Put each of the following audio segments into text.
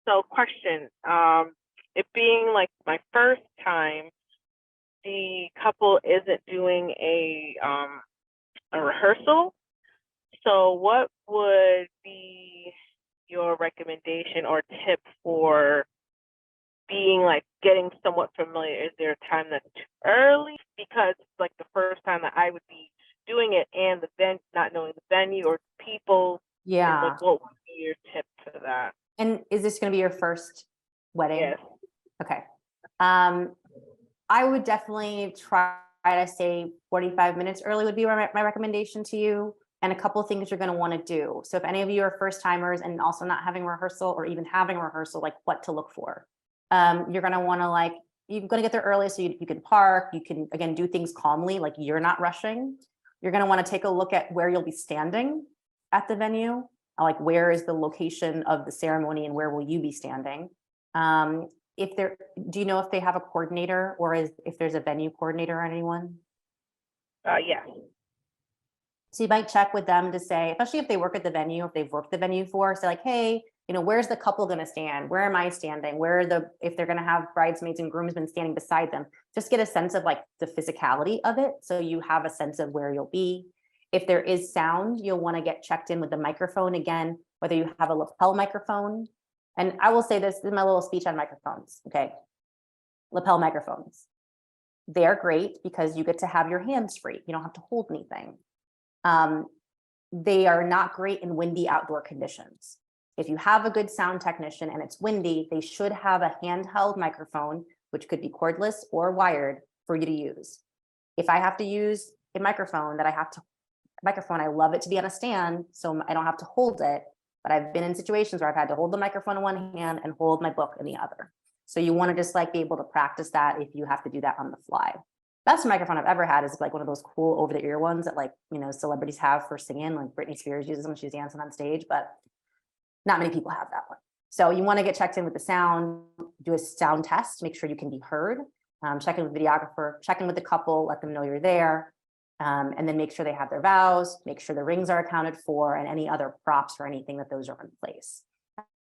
So question, it being like my first time, the couple isn't doing a rehearsal. So what would be your recommendation or tip for being like getting somewhat familiar? Is there a time that's too early? Because it's like the first time that I would be doing it and the not knowing the venue or people. Yeah. Like, what would be your tip for that? And is this going to be your first wedding? Yes. Okay. I would definitely try to say 45 minutes early would be my recommendation to you, and a couple of things you're going to want to do. So if any of you are first timers and also not having rehearsal or even having rehearsal, like what to look for. You're going to want to you're going to get there early so you can park. You can, again, do things calmly, like you're not rushing. You're going to want to take a look at where you'll be standing at the venue. Like where is the location of the ceremony and where will you be standing? Do you know if they have a coordinator or if there's a venue coordinator or anyone? Yeah. So you might check with them to say, especially if they work at the venue, if they've worked the venue for, say like, hey, where's the couple going to stand? Where am I standing? If they're going to have bridesmaids and groomsmen standing beside them, just get a sense of like the physicality of it. So you have a sense of where you'll be. If there is sound, you'll want to get checked in with the microphone again, whether you have a lapel microphone. And I will say this is my little speech on microphones. Okay. Lapel microphones. They're great because you get to have your hands free. You don't have to hold anything. They are not great in windy outdoor conditions. If you have a good sound technician and it's windy, they should have a handheld microphone, which could be cordless or wired, for you to use. If I have to use a microphone I love it to be on a stand so I don't have to hold it, but I've been in situations where I've had to hold the microphone in one hand and hold my book in the other. So you want to just be able to practice that if you have to do that on the fly. Best microphone I've ever had is like one of those cool over the ear ones that celebrities have for singing, like Britney Spears uses when she's dancing on stage, but not many people have that one. So you want to get checked in with the sound, do a sound test, make sure you can be heard, check in with the videographer, check in with the couple, let them know you're there. And then make sure they have their vows, make sure the rings are accounted for and any other props or anything that those are in place.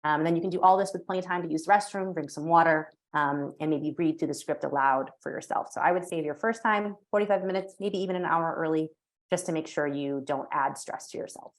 And then you can do all this with plenty of time to use the restroom, drink some water, and maybe read through the script aloud for yourself. So I would say your first time, 45 minutes, maybe even an hour early, just to make sure you don't add stress to yourself.